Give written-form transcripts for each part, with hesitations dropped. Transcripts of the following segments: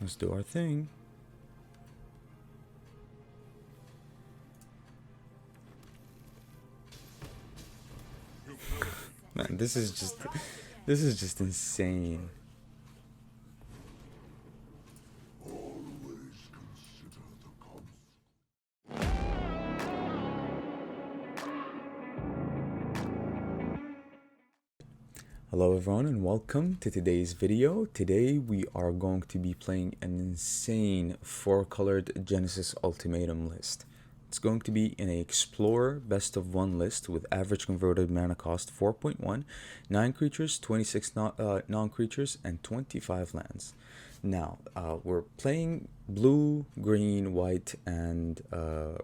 Let's do our thing. Man, this is just insane. Hello everyone and welcome to today's video. Today we are going to be playing an insane 4-colored Genesis Ultimatum list. It's going to be in a Explorer best of 1 list with average converted mana cost 4.1, 9 creatures, 26 non-creatures, and 25 lands. Now, we're playing blue, green, white, and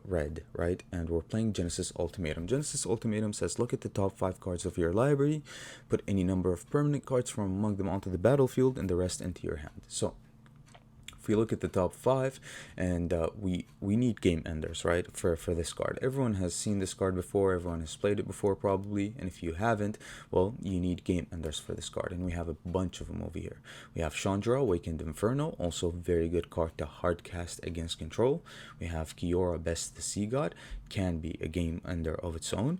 red, right? And we're playing Genesis Ultimatum. Genesis Ultimatum says look at the top 5 cards of your library, put any number of permanent cards from among them onto the battlefield, and the rest into your hand. So, if we look at the top 5, and we need game enders, right, for this card. Everyone has seen this card before, everyone has played it before probably, and if you haven't, well, you need game enders for this card, and we have a bunch of them over here. We have Chandra, Awakened Inferno, also very good card to hard cast against control. We have Kiora, Best the Sea God, can be a game ender of its own.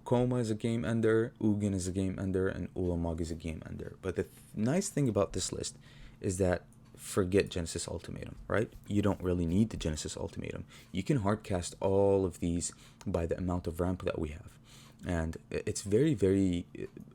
Koma is a game ender, Ugin is a game ender, and Ulamog is a game ender. But the nice thing about this list is that forget Genesis Ultimatum, right? You don't really need the Genesis Ultimatum. You can hardcast all of these by the amount of ramp that we have. And it's very, very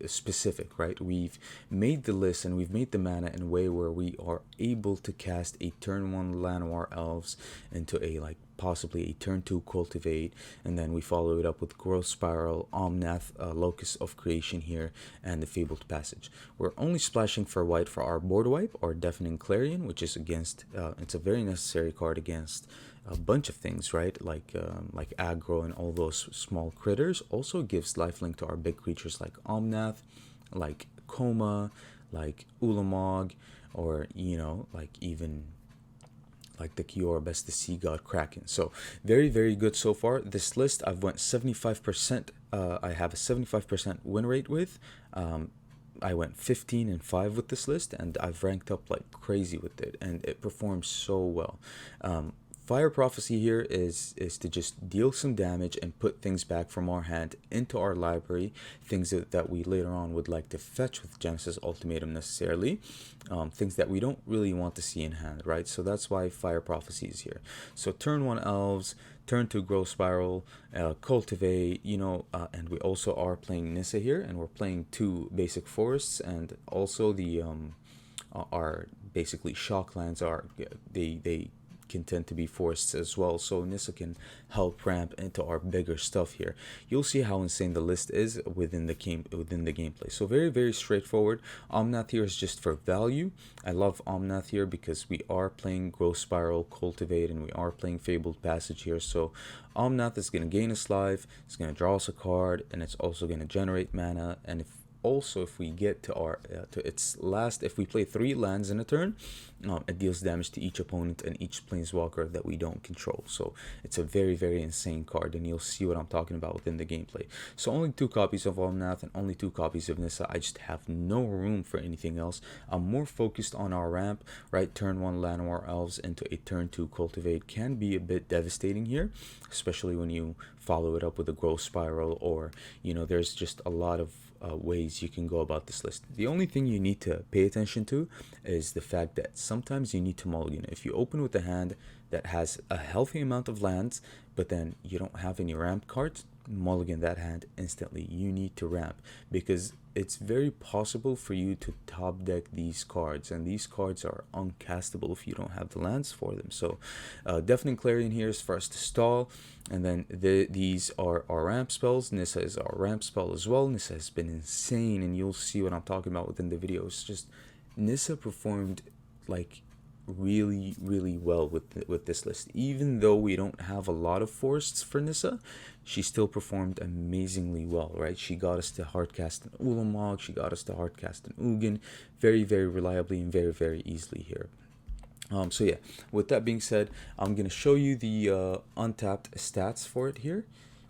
specific, right? We've made the list and we've made the mana in a way where we are able to cast a turn 1 Llanowar Elves into a possibly a turn 2 Cultivate, and then we follow it up with Growth Spiral, Omnath, Locus of Creation here, and the Fabled Passage. We're only splashing for white for our board wipe or Deafening Clarion, which is against, it's a very necessary card against a bunch of things, right? Like aggro and all those small critters. Also gives lifelink to our big creatures like Omnath, like Koma, like Ulamog, or even like the Kiora, Best the Sea God, Kraken. So very, very good so far. This list I've went 75%. I have a 75% win rate with. I went 15-5 with this list, and I've ranked up like crazy with it, and it performs so well. Fire Prophecy here is to just deal some damage and put things back from our hand into our library, things that we later on would like to fetch with Genesis Ultimatum necessarily, things that we don't really want to see in hand, right? So that's why Fire Prophecy is here. So turn 1 Elves, turn 2 Growth Spiral, Cultivate, and we also are playing Nissa here, and we're playing 2 basic forests, and also the our basically shocklands are they can tend to be forests as well, so Nissa can help ramp into our bigger stuff here. You'll see how insane the list is within the gameplay. So very, very straightforward. Omnath here is just for value. I love Omnath here because we are playing Growth Spiral, Cultivate, and we are playing Fabled Passage here. So Omnath is going to gain us life, it's going to draw us a card, and it's also going to generate mana. And if we get to our to its last, if we play 3 lands in a turn, it deals damage to each opponent and each planeswalker that we don't control. So it's a very, very insane card, and you'll see what I'm talking about within the gameplay. So only 2 copies of Omnath and only 2 copies of Nissa. I just have no room for anything else. I'm more focused on our ramp, right? Turn 1 Llanowar Elves into a turn 2 Cultivate can be a bit devastating here, especially when you follow it up with a Growth Spiral, or there's just a lot of ways you can go about this list. The only thing you need to pay attention to is the fact that sometimes you need to mulligan. If you open with a hand that has a healthy amount of lands, but then you don't have any ramp cards, mulligan that hand instantly. You need to ramp, because it's very possible for you to top deck these cards, and these cards are uncastable if you don't have the lands for them. So Deafening Clarion here is for us to stall, and then these are our ramp spells. Nissa is our ramp spell as well. Nissa has been insane, and you'll see what I'm talking about within the video. It's just Nissa performed like really, really well with this list. Even though we don't have a lot of forests for Nissa, she still performed amazingly well, right? She got us to hardcast an Ulamog, she got us to hardcast an Ugin very, very reliably and very, very easily here. So yeah, with that being said, I'm gonna show you the untapped stats for it here.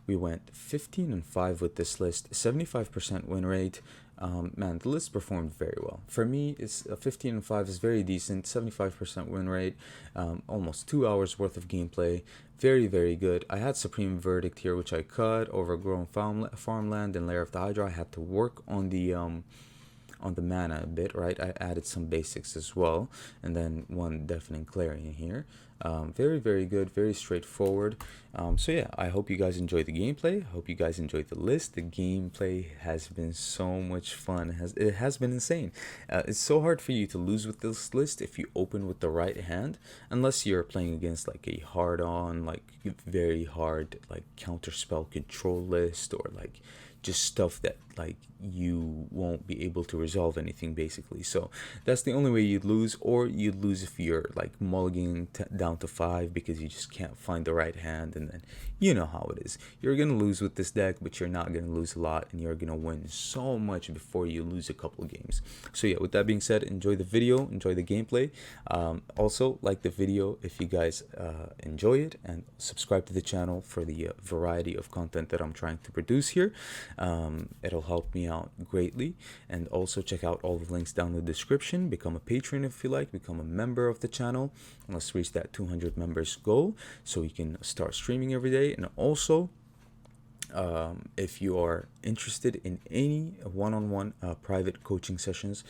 We went 15-5 with this list, 75% win rate, Man, the list performed very well. For me, it's 15 and 5 is very decent, 75% win rate, almost 2 hours worth of gameplay. Very, very good. I had Supreme Verdict here, which I cut, Overgrown Farmland, and Lair of the Hydra. I had to work on the mana a bit, right? I added some basics as well, and then one Deafening Clarion here. Very, very good, very straightforward. So yeah, I hope you guys enjoyed the gameplay. I hope you guys enjoyed the list. The gameplay has been so much fun. It has been insane. It's so hard for you to lose with this list if you open with the right hand, unless you're playing against like a hard-on, like very hard, like counterspell control list, or like just stuff that like you won't be able to resolve anything basically. So that's the only way you'd lose, or you'd lose if you're like mulliganing down to 5 because you just can't find the right hand, and then you know how it is. You're gonna lose with this deck, but you're not gonna lose a lot, and you're gonna win so much before you lose a couple of games. So yeah, with that being said, enjoy the video, enjoy the gameplay. Also like the video if you guys enjoy it, and subscribe to the channel for the variety of content that I'm trying to produce here. It'll help me out greatly. And also check out all the links down in the description. Become a patron if you like, become a member of the channel, and let's reach that 200 members goal so we can start streaming every day. And also if you are interested in any one-on-one private coaching sessions,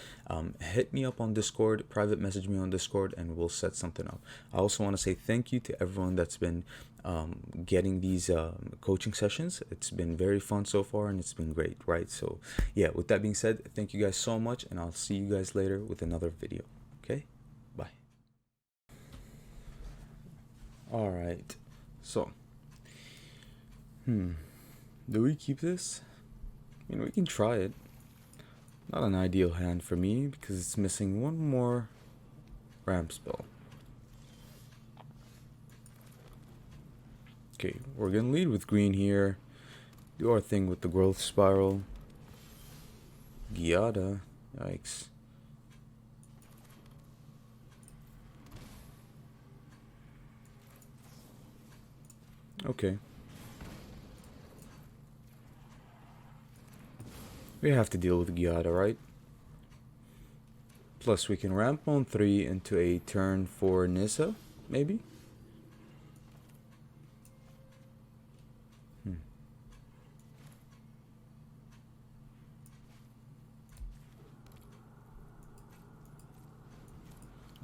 hit me up on Discord, private message me on Discord, and we'll set something up. I also want to say thank you to everyone that's been getting these coaching sessions. It's been very fun so far, and it's been great, right? So yeah, with that being said, thank you guys so much, and I'll see you guys later with another video. Okay, bye. All right, so do we keep this? I mean, we can try it. Not an ideal hand for me because it's missing one more ramp spell. Okay, we're gonna lead with green here. Do our thing with the growth spiral. Giada. Yikes. Okay. We have to deal with Giada, right? Plus we can ramp on 3 into a turn 4 Nissa, maybe?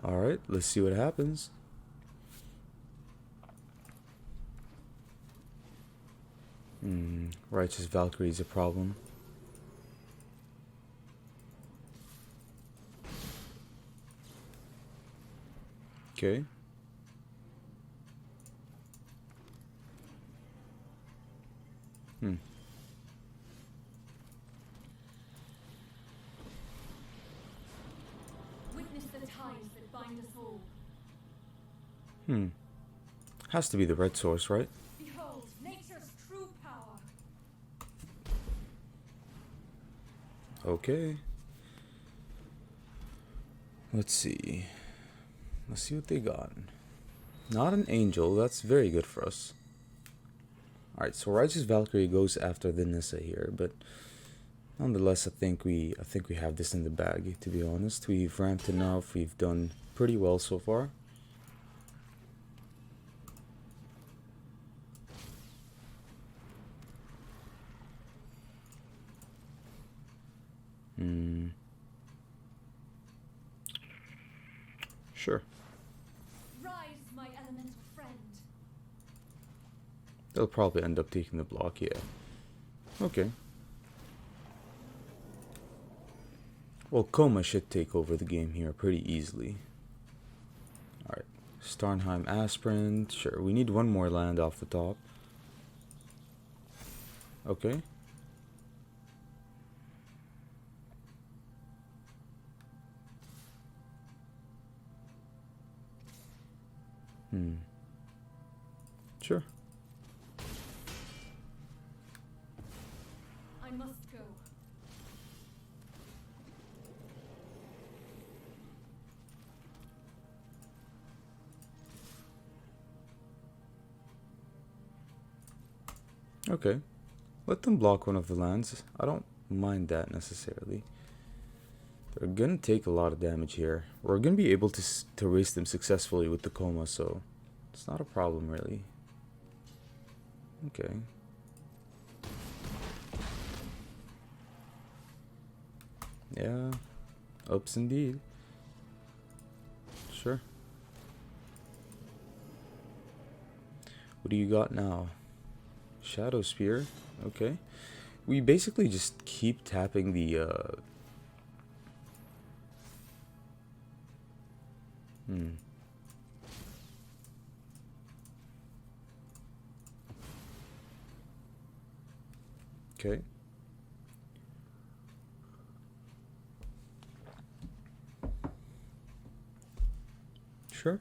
Alright, let's see what happens. Righteous Valkyrie is a problem. Okay. Witness the ties that bind us all. Has to be the red source, right? Behold nature's true power. Okay. Let's see. Let's see what they got. Not an angel. That's very good for us. Alright, so Righteous Valkyrie goes after the Nissa here, but nonetheless, I think we have this in the bag, to be honest. We've ramped enough. We've done pretty well so far. Sure. Rise, my elemental friend. They'll probably end up taking the block, yeah. Okay. Well, Coma should take over the game here pretty easily. Alright. Starnheim Aspirant. Sure, we need one more land off the top. Okay. Sure. I must go. Okay. Let them block one of the lands. I don't mind that necessarily. They're gonna take a lot of damage here. We're gonna be able to race them successfully with the coma, so it's not a problem really. Okay. Yeah, ups indeed. Sure. What do you got now? Shadow Spear. Okay. We basically just keep tapping the Okay. Sure.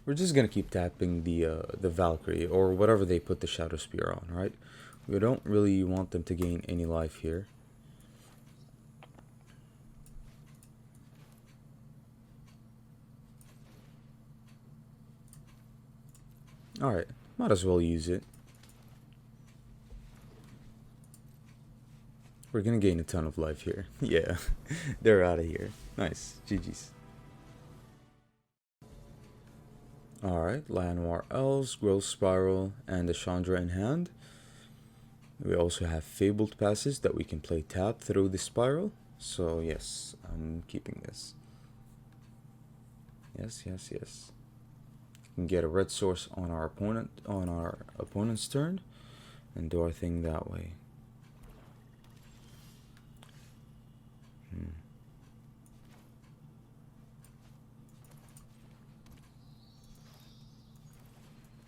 We're just gonna keep tapping the Valkyrie or whatever they put the Shadow Spear on, right? We don't really want them to gain any life here. Alright, might as well use it. We're gonna gain a ton of life here. Yeah, they're out of here. Nice, GG's. Alright, Llanowar Elves, Growth Spiral, and the Chandra in hand. We also have Fabled passes that we can play tap through the Spiral. So yes, I'm keeping this. Yes, yes, yes. We can get a red source on our opponent's turn and do our thing that way.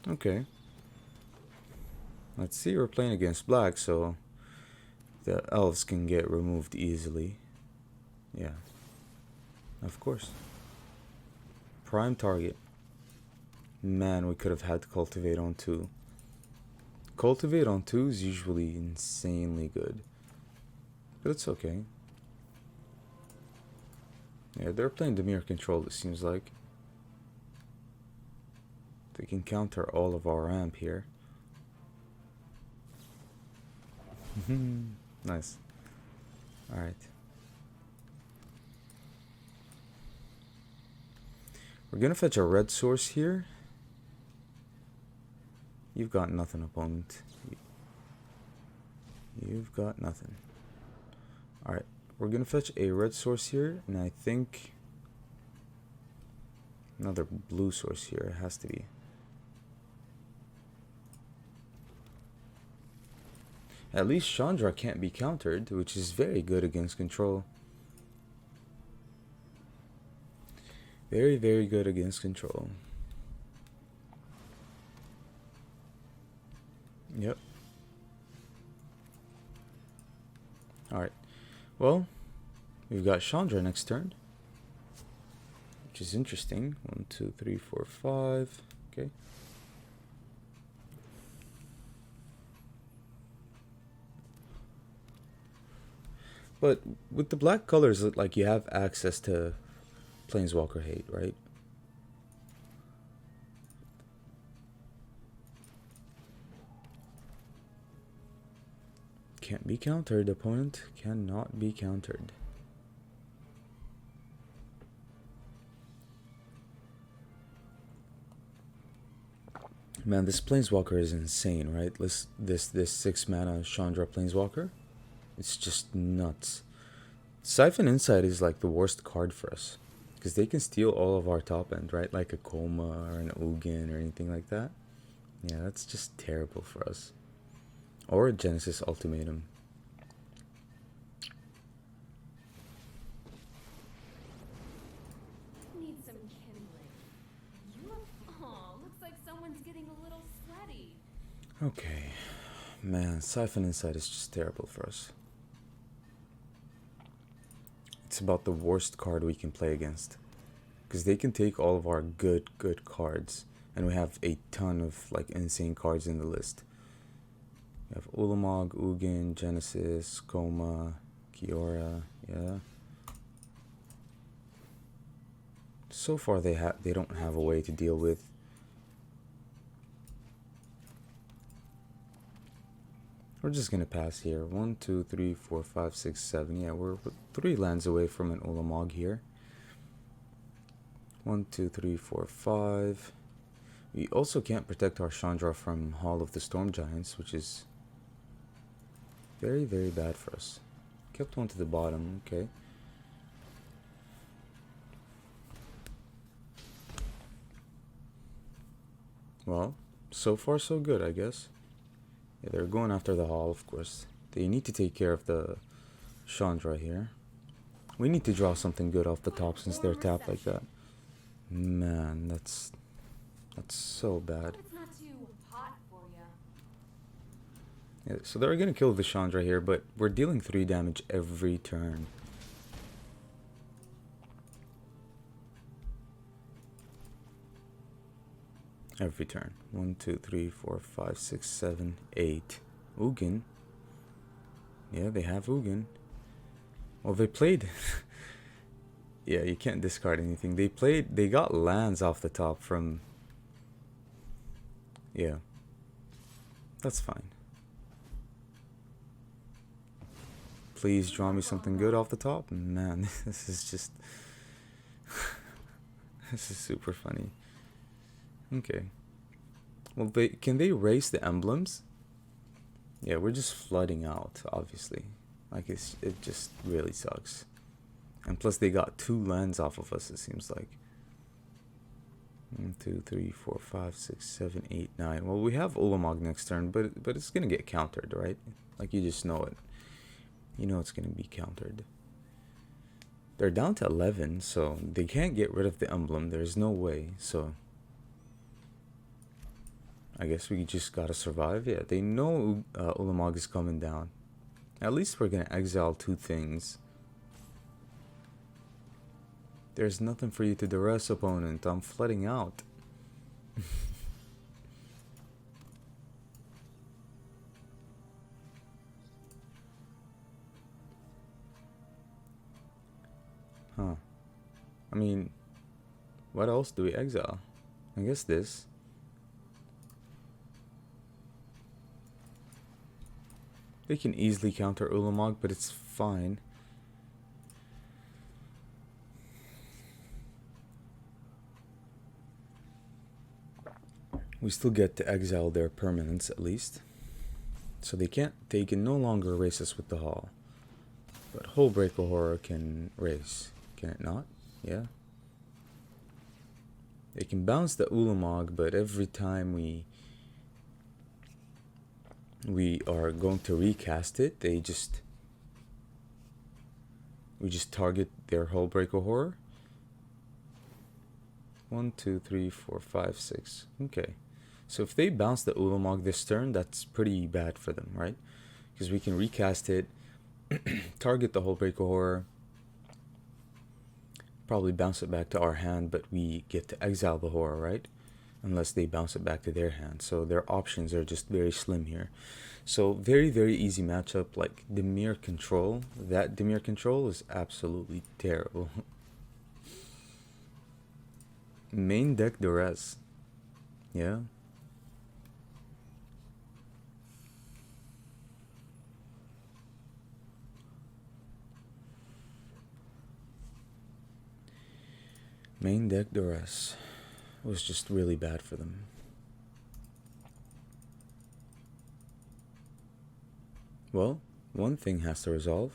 Okay. Let's see, we're playing against black, so the elves can get removed easily. Yeah. Of course. Prime target. Man, we could have had Cultivate on 2. Cultivate on 2 is usually insanely good. But it's okay. Yeah, they're playing Dimir Control, it seems like. They can counter all of our ramp here. Nice. Alright. We're gonna fetch a red source here. You've got nothing, opponent. You've got nothing. Alright. We're gonna fetch a red source here, and I think another blue source here. It has to be. At least Chandra can't be countered, which is very good against control. Very, very good against control. Yep. Alright. Well, we've got Chandra next turn, which is interesting. 1, 2, 3, 4, 5. Okay. But with the black colors, like, you have access to Planeswalker hate, right? Can't be countered, opponent. Cannot be countered. Man, this Planeswalker is insane, right? This 6 mana Chandra Planeswalker. It's just nuts. Siphon Insight is like the worst card for us, because they can steal all of our top end, right? Like a Koma or an Ugin or anything like that. Yeah, that's just terrible for us. Or a Genesis Ultimatum. Need some kindling. Looks like someone's getting a little sweaty. Okay. Man, Siphon Insight is just terrible for us. It's about the worst card we can play against, because they can take all of our good cards, and we have a ton of like insane cards in the list. We have Ulamog, Ugin, Genesis, Koma, Kiora, yeah. So far they don't have a way to deal with. We're just gonna pass here. 1, 2, 3, 4, 5, 6, 7. Yeah, we're 3 lands away from an Ulamog here. 1, 2, 3, 4, 5. We also can't protect our Chandra from Hall of the Storm Giants, which is very, very bad for us. Kept one to the bottom, okay. Well, so far so good, I guess. Yeah, they're going after the Hall, of course. They need to take care of the Chandra here. We need to draw something good off the top since they're tapped like that. Man, that's so bad. It's not too hot for ya. Yeah, so they're gonna kill the Chandra here, but we're dealing 3 damage every turn. Every turn. 1, 2, 3, 4, 5, 6, 7, 8. Ugin. Yeah, they have Ugin. Well, they played. Yeah, you can't discard anything. They got lands off the top from. Yeah. That's fine. Please draw me something good off the top. Man, this is just. This is super funny. Okay. Well, can they erase the emblems? Yeah, we're just flooding out, obviously. Like, it just really sucks. And plus they got 2 lands off of us, it seems like. 1, 2, 3, 4, 5, 6, 7, 8, 9. Well, we have Ulamog next turn, but it's gonna get countered, right? Like, you just know it. You know it's gonna be countered. They're down to 11, so they can't get rid of the emblem. There's no way, so I guess we just gotta survive. Yeah, they know Ulamog is coming down. At least we're gonna exile 2 things. There's nothing for you to duress, opponent. I'm flooding out. Huh. I mean, what else do we exile? I guess this. They can easily counter Ulamog, but it's fine. We still get to exile their permanents at least. So they can no longer race us with the Hall. But Hullbreaker Horror can race. Can it not? Yeah. They can bounce the Ulamog, but every time we are going to recast it, we just target their Hullbreaker Horror. 1, 2, 3, 4, 5, 6. Okay. So if they bounce the Ulamog this turn, that's pretty bad for them, right? Because we can recast it, target the Hullbreaker Horror, probably bounce it back to our hand, but we get to exile the Horror, right? Unless they bounce it back to their hand. So their options are just very slim here. So very, very easy matchup. Like Dimir control. That Dimir control is absolutely terrible. Main deck duress. Yeah. Main deck duress was just really bad for them. Well, one thing has to resolve.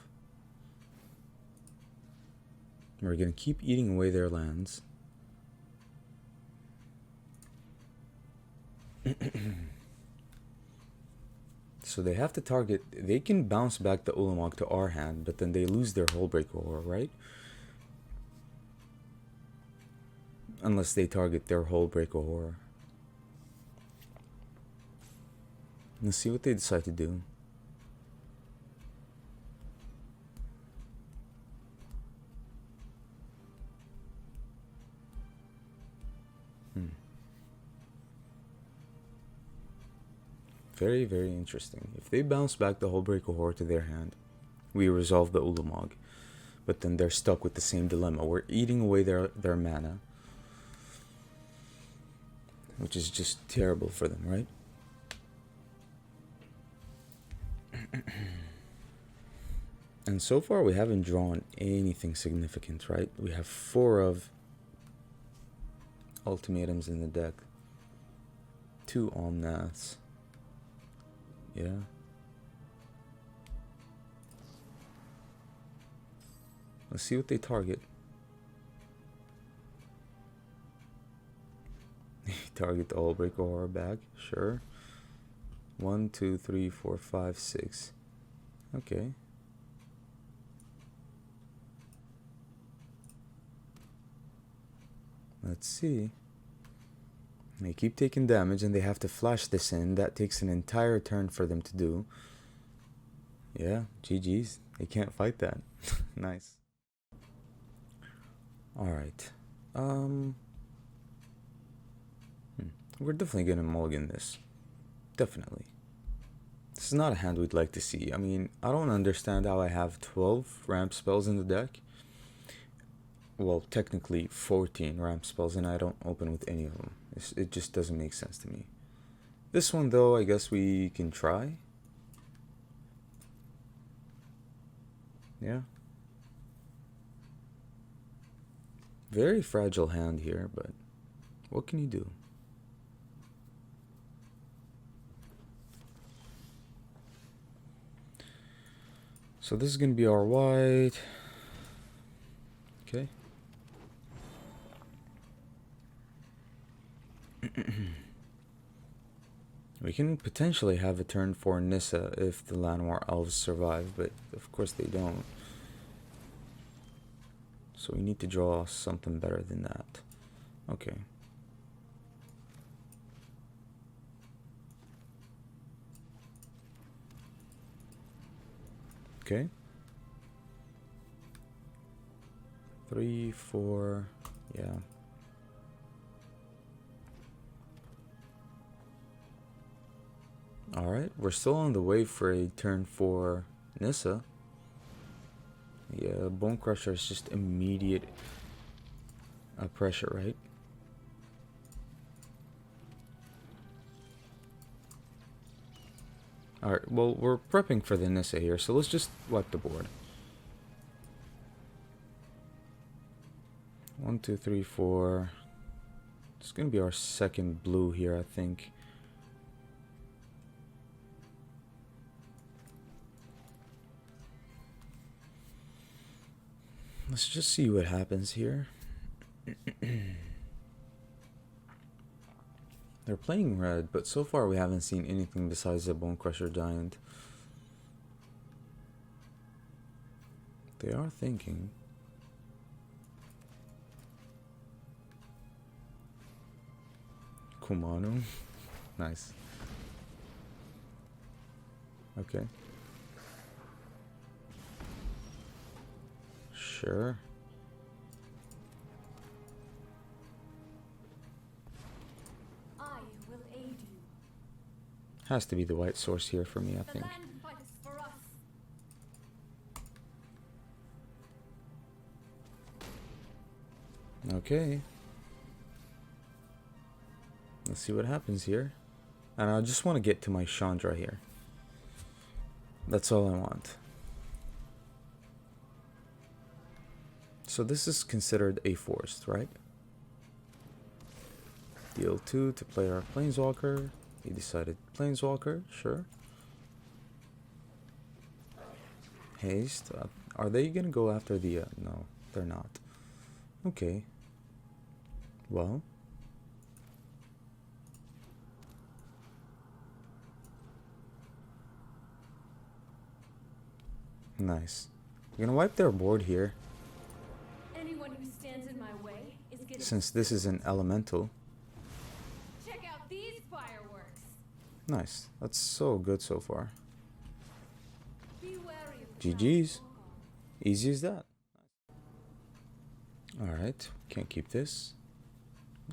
We're gonna keep eating away their lands. So they have to target. They can bounce back the Ulamog to our hand, but then they lose their Hullbreaker Horror, right? Unless they target their Hullbreaker Horror. Let's see what they decide to do. Very, very interesting. If they bounce back the Hullbreaker Horror to their hand, we resolve the Ulamog. But then they're stuck with the same dilemma. We're eating away their mana. which is just terrible for them, right? And so far we haven't drawn anything significant, right? We have 4 of ultimatums in the deck. 2 omnaths. Yeah. Let's see what they target. Target the Allbreaker Horror bag, sure. 1, 2, 3, 4, 5, 6. Okay. Let's see. They keep taking damage and they have to flash this in. That takes an entire turn for them to do. Yeah, GG's. They can't fight that. Nice. Alright. We're definitely gonna mulligan this. Definitely. This is not a hand we'd like to see. I mean, I don't understand how I have 12 ramp spells in the deck. Well, technically 14 ramp spells and I don't open with any of them. It just doesn't make sense to me. This one though, I guess we can try. Yeah. Very fragile hand here, but what can you do? So this is going to be our white. Okay. We can potentially have a turn for Nissa if the Llanowar elves survive, but of course they don't. So we need to draw something better than that. Okay. Okay. 3, 4, yeah. Alright, we're still on the way for a turn for Nissa. Yeah, Bone Crusher is just immediate pressure, right? Alright, well, we're prepping for the Nissa here, so let's just wipe the board. 1, 2, 3, 4. It's gonna be our second blue here, I think. Let's just see what happens here. They're playing red, but so far we haven't seen anything besides the Bone Crusher Giant. They are thinking. Kumano. Nice. Okay. Sure. I will aid you. Has to be the white source here for me, I think. The land fights for us. Okay. Let's see what happens here. And I just want to get to my Chandra here. That's all I want. So this is considered a forest, right? Deal 2 to play our Planeswalker. He decided Planeswalker, sure. Haste. Are they gonna go after the... no, they're not. Okay. Well. Nice. We're gonna wipe their board here. Anyone who stands in my way is getting... Since this is an elemental. Check out these fireworks. Nice. That's so good so far. Be wary of the GG's. giant. Easy as that. Alright. Can't keep this.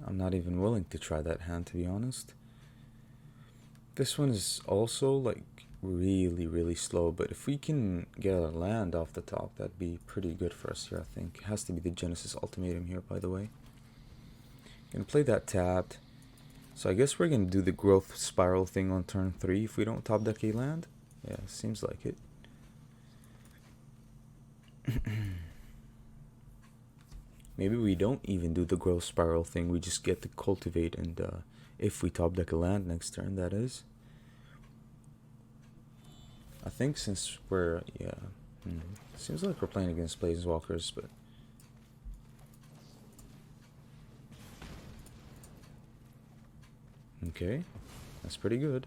I'm not even willing to try that hand, to be honest. This one is also like really slow, but if we can get a land off the top, that'd be pretty good for us here, I think. It has to be the Genesis Ultimatum here, by the way. Gonna play that tapped. So I guess we're gonna do the growth spiral thing on turn 3 if we don't top deck a land. Yeah, seems like it. Maybe we don't even do the growth spiral thing, we just get to cultivate, and if we top deck a land next turn, that is. I think since we're, yeah, seems like we're playing against Planeswalkers, but okay, that's pretty good.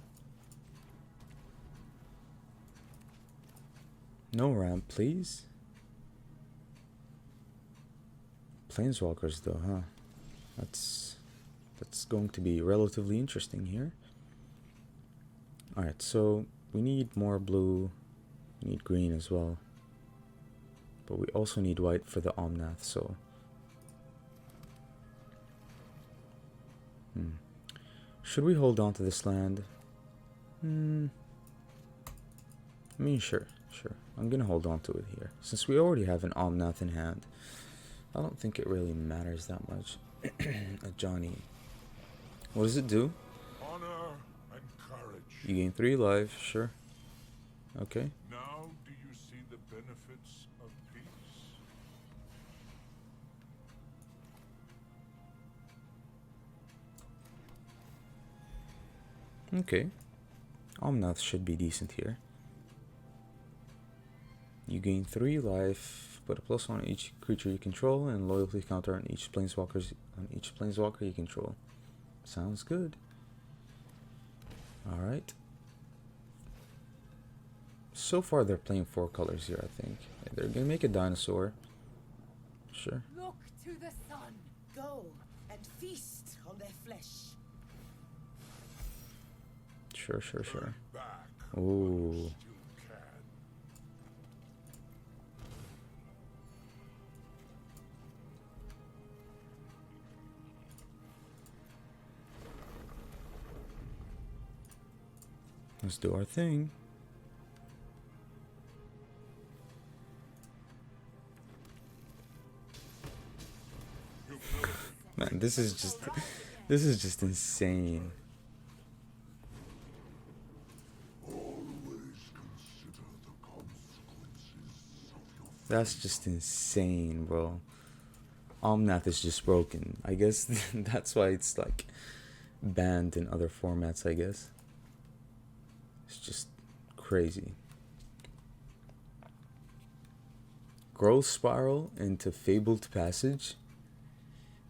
No ramp, please. Planeswalkers though, huh? That's going to be relatively interesting here. Alright, so we need more blue, we need green as well. But we also need white for the Omnath, so should we hold on to this land? I mean, sure. I'm gonna hold on to it here. Since we already have an Omnath in hand, I don't think it really matters that much. Johnny. What does it do? Honor and courage. You gain 3 life, sure. Okay. Now do you see the benefits of peace? Okay. Omnath should be decent here. You gain 3 life, put a +1 on each creature you control, and loyalty counter on each planeswalker you control. Sounds good. Alright. So far they're playing 4 colors here, I think. They're gonna make a dinosaur. Sure. Look to the sun. Go and feast on their flesh. Sure. Back. Ooh. Still can. Let's do our thing. Man, this is just insane. That's just insane, bro. Omnath is just broken. I guess that's why it's like banned in other formats, I guess. It's just crazy. Growth Spiral into Fabled Passage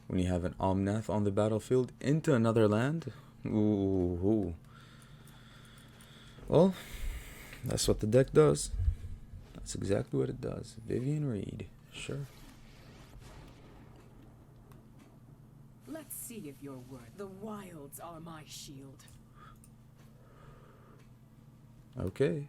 when you have an Omnath on the battlefield into another land. Ooh. Well, that's what the deck does. That's exactly what it does. Vivian Reed, sure. Let's see if you're worth. The wilds are my shield. Okay.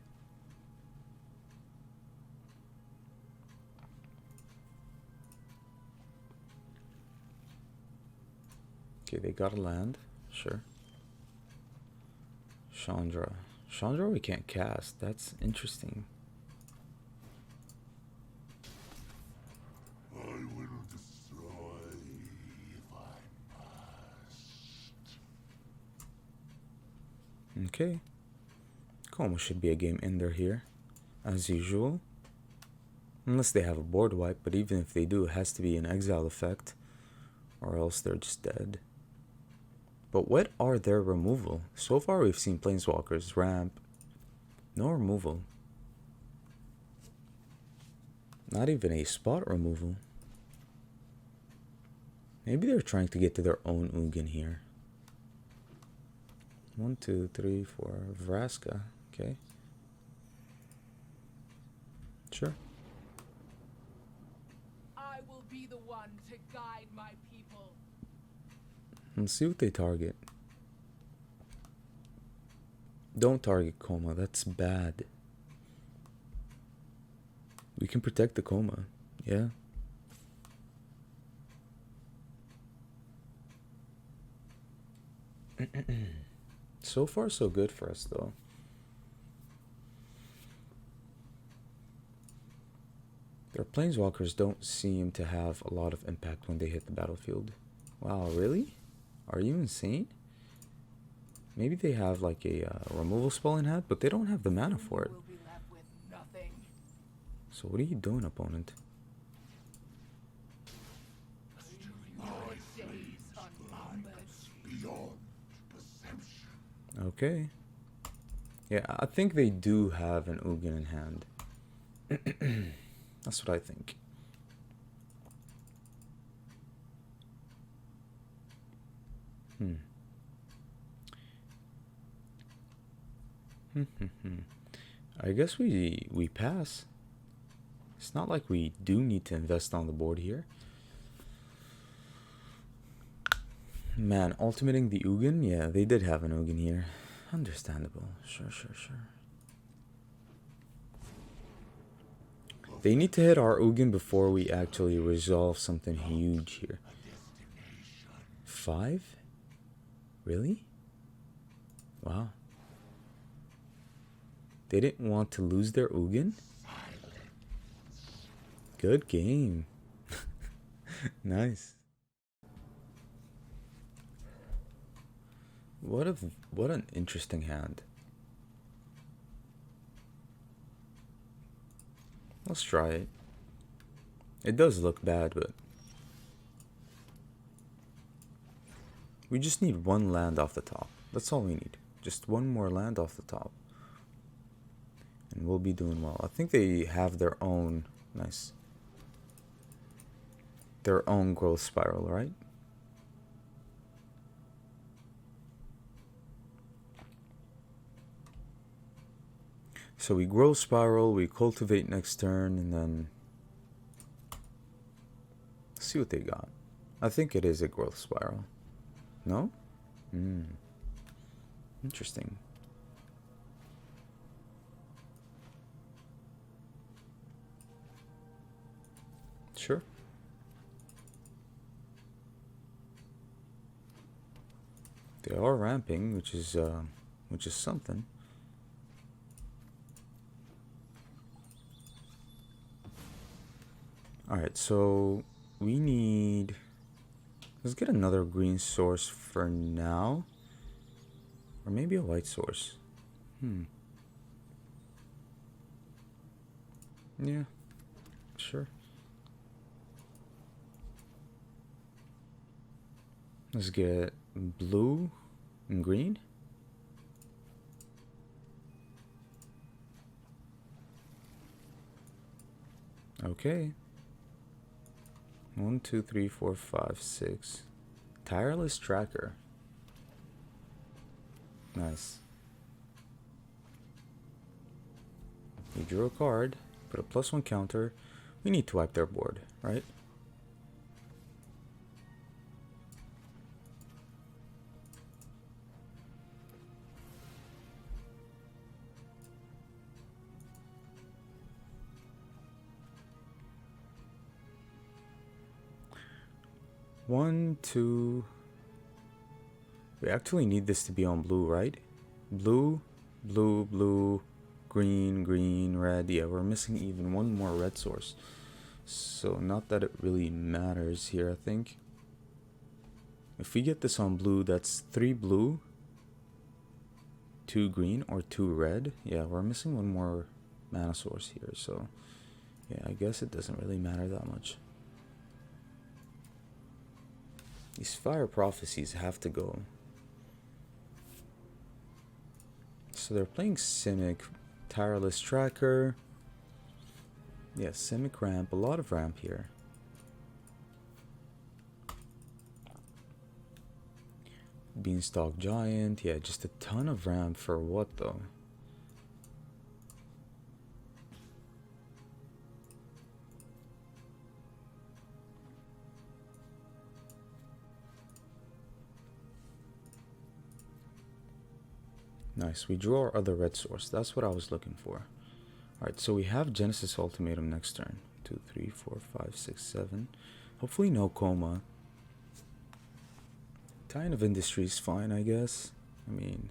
Okay, they got a land, sure. Chandra we can't cast. That's interesting. I will destroy if I must. Okay. Como should be a game ender here, as usual. Unless they have a board wipe, but even if they do, it has to be an exile effect, or else they're just dead. But what are their removal? So far we've seen Planeswalkers, ramp, no removal. Not even a spot removal. Maybe they're trying to get to their own Ugin here. 1, 2, 3, 4, Vraska, okay. Sure. I will be the one to guide my people. Let's see what they target. Don't target Coma, that's bad. We can protect the Coma, yeah. So far so good for us though. Their Planeswalkers don't seem to have a lot of impact when they hit the battlefield. Wow, really? Are you insane? Maybe they have like a removal spell in hand, but they don't have the mana for it. Will be left with nothing. So what are you doing, opponent? Days unnumbered. Okay. Yeah, I think they do have an Ugin in hand. That's what I think. I guess we pass. It's not like we do need to invest on the board here. Man, ultimating the Ugin? Yeah, they did have an Ugin here. Understandable. Sure. They need to hit our Ugin before we actually resolve something huge here. 5? Really? Wow. They didn't want to lose their Ugin? Good game. Nice. What an interesting hand. Let's try it. It does look bad, but we just need one land off the top. That's all we need. Just one more land off the top. And we'll be doing well. I think they have their own, nice, their own growth spiral, right? So we grow spiral, we cultivate next turn, and then see what they got. I think it is a growth spiral. No? Interesting. Sure. They are ramping, which is something. Alright, so we need... Let's get another green source for now. Or maybe a white source. Yeah, sure. Let's get blue and green. Okay. 1, 2, 3, 4, 5, 6. Tireless Tracker. Nice. We drew a card, put a +1 counter. We need to wipe their board, right? One, two. We actually need this to be on blue, right? Blue, blue, blue, green, green, red. Yeah, we're missing even one more red source. So not that it really matters here, I think. If we get this on blue, that's 3 blue, 2 green, or 2 red. Yeah, we're missing one more mana source here. So yeah, I guess it doesn't really matter that much. These fire prophecies have to go. So they're playing Simic, Tireless Tracker. Yeah, Simic ramp, a lot of ramp here. Beanstalk Giant, yeah, just a ton of ramp for what though? Nice, we draw our other red source. That's what I was looking for. Alright, so we have Genesis Ultimatum next turn. 2, 3, 4, 5, 6, 7. Hopefully no coma. Titan of Industry is fine, I guess. I mean...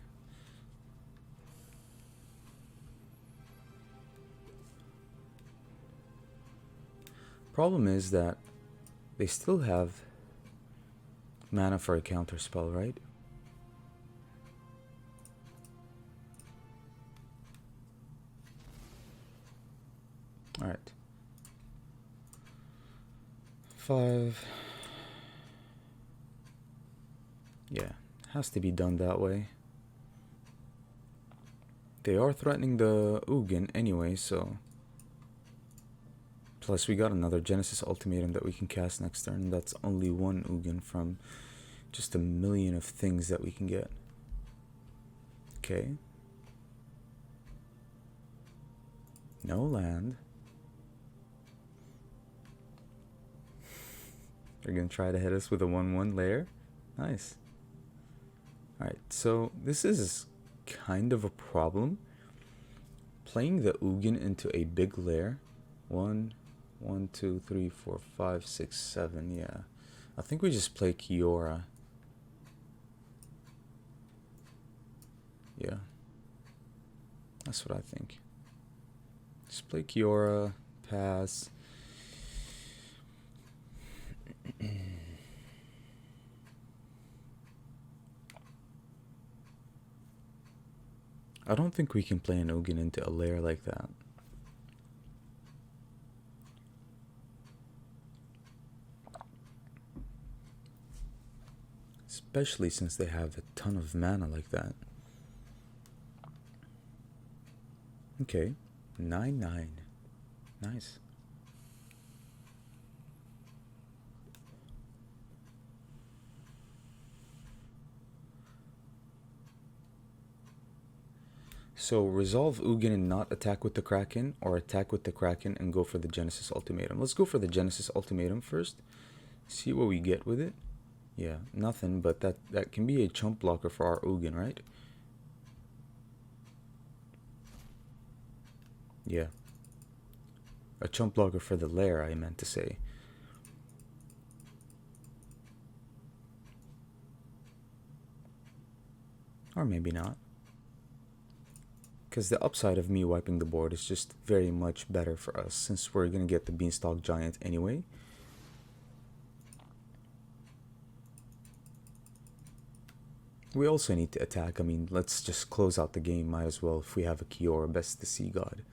Problem is that they still have... mana for a counter spell, right? Alright. 5. Yeah, has to be done that way. They are threatening the Ugin anyway, so... Plus we got another Genesis Ultimatum that we can cast next turn, and that's only one Ugin from just a million of things that we can get. Okay. No land. They're gonna try to hit us with a 1/1 lair. Nice. Alright, so this is kind of a problem. Playing the Ugin into a big lair. 1, 2, 3, 4, 5, 6, 7. Yeah. I think we just play Kiora. Yeah. That's what I think. Just play Kiora, pass. I don't think we can play an Ugin into a lair like that. Especially since they have a ton of mana like that. Okay, 9/9. Nice. So resolve Ugin and not attack with the Kraken, or attack with the Kraken and go for the Genesis Ultimatum. Let's go for the Genesis Ultimatum first. See what we get with it. Yeah, nothing, but that can be a chump blocker for our Ugin, right? Yeah. A chump blocker for the lair, I meant to say. Or maybe not. Because the upside of me wiping the board is just very much better for us, since we're going to get the Beanstalk Giant anyway. We also need to attack. I mean, let's just close out the game. Might as well if we have a Kiora, Best the Sea God.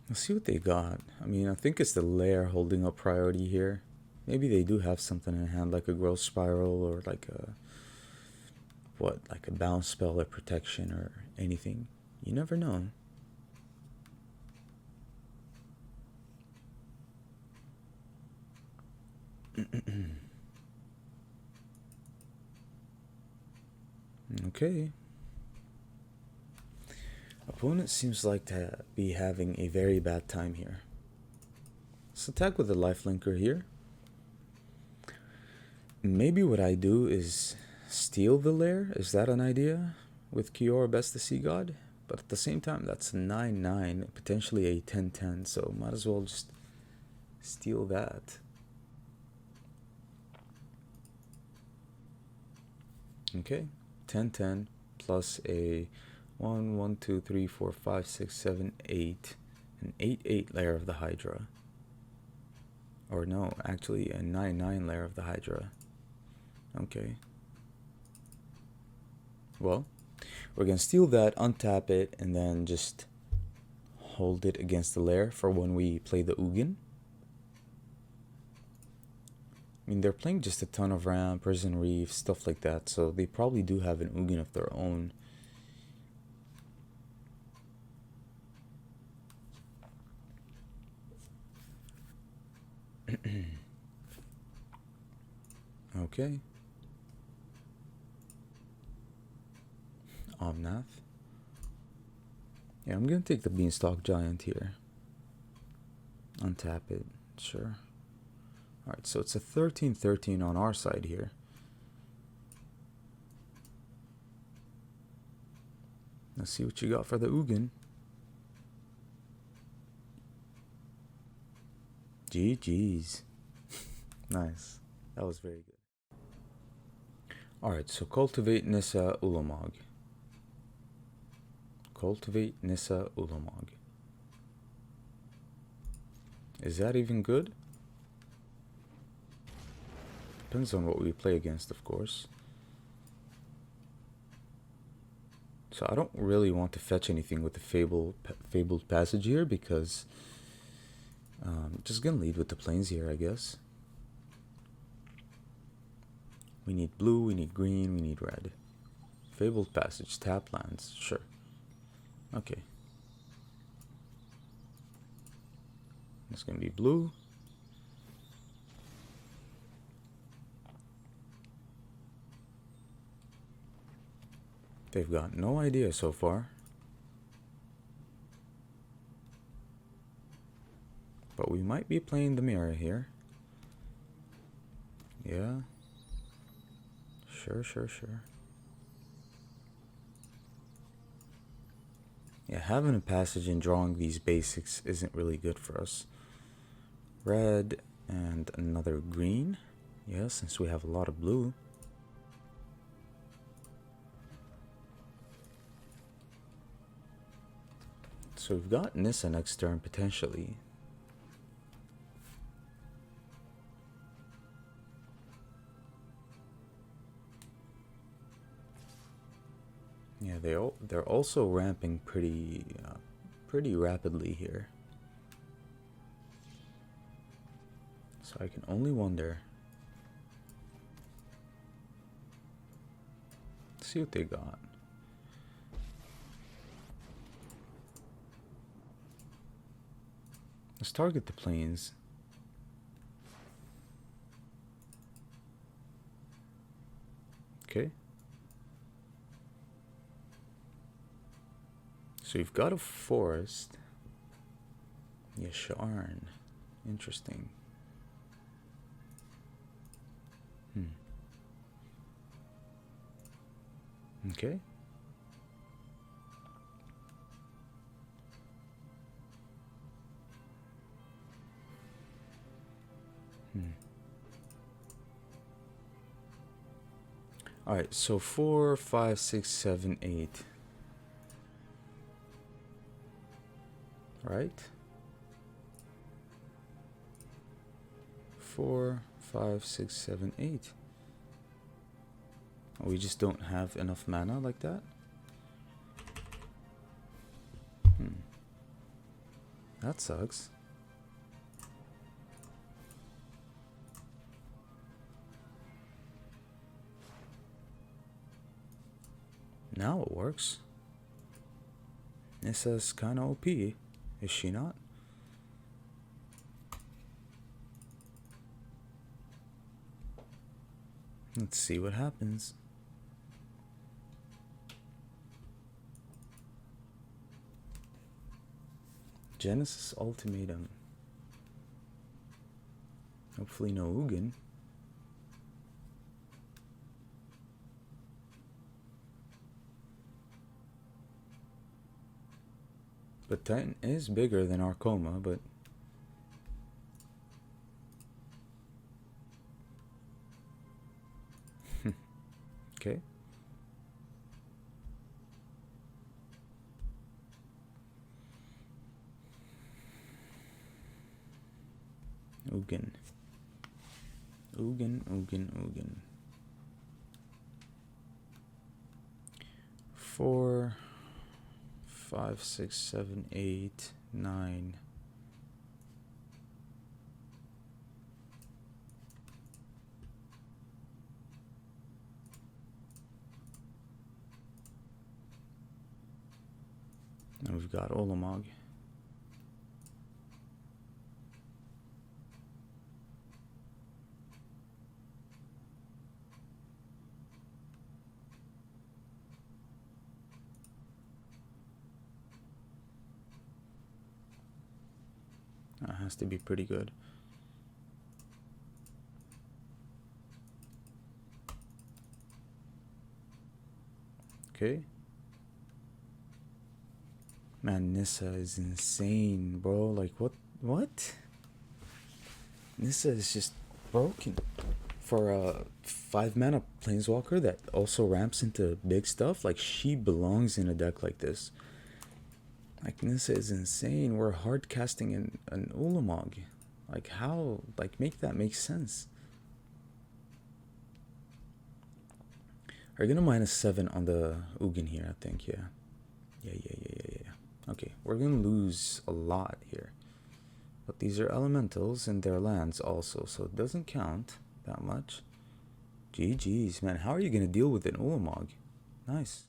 Let's see what they got. I mean, I think it's the lair holding up priority here. Maybe they do have something in hand, like a growth spiral, or like a... what? Like a bounce spell or protection or anything. You never know. Okay. Opponent seems like to be having a very bad time here. Let's attack with the lifelinker here. Maybe what I do is steal the lair. Is that an idea? With Kiora, Best the Sea God? But at the same time, that's a 9/9, potentially a 10/10, so might as well just steal that. Okay, 10/10 plus a 1, 1, 2, 3, 4, 5, 6, 7, 8, an 8/8 layer of the Hydra. Or no, actually a 9/9 layer of the Hydra. Okay. Well, we're gonna steal that, untap it, and then just hold it against the lair for when we play the Ugin. I mean, they're playing just a ton of ramp, Prison Reef, stuff like that, so they probably do have an Ugin of their own. Okay. Omnath. Yeah, I'm gonna take the Beanstalk Giant here. Untap it, sure. Alright, so it's a 13/13 on our side here. Let's see what you got for the Ugin. GG's. Nice. That was very good. Alright, so cultivate Nissa Ulamog. Cultivate Nissa Ulamog. Is that even good? Depends on what we play against, of course. So I don't really want to fetch anything with the Fabled Passage here because just gonna lead with the planes here, I guess. We need blue, we need green, we need red. Fabled Passage, tap lands, sure. Okay. It's gonna be blue. They've got no idea so far. But we might be playing the mirror here. Yeah. Sure. Yeah, having a passage and drawing these basics isn't really good for us. Red and another green. Yeah, since we have a lot of blue. So we've got Nissa next turn potentially. Yeah, they're also ramping pretty rapidly here. So I can only wonder. Let's see what they got. Let's target the planes. Okay. So you've got a forest. Yasharn. Interesting. Okay. Alright, so 4, 5, 6, 7, 8. Right? 4, 5, 6, 7, 8. We just don't have enough mana like that? That sucks. Now it works. Nissa's kinda OP, is she not? Let's see what happens. Genesis Ultimatum. Hopefully no Ugin. But Titan is bigger than Arcoma, but okay. Ugin. 4, 5, 6, 7, 8, 9. And we've got Olamog. That has to be pretty good. Okay. Man, Nissa is insane, bro. Like, what? Nissa is just broken. For a 5 mana planeswalker that also ramps into big stuff, like, she belongs in a deck like this. Like, Nissa is insane. We're hard casting an Ulamog. Like, how? Like, make that make sense. We're gonna -7 on the Ugin here, I think. Yeah. Okay, we're gonna lose a lot here. But these are elementals and they're lands also, so it doesn't count that much. GG's, man. How are you gonna deal with an Ulamog? Nice.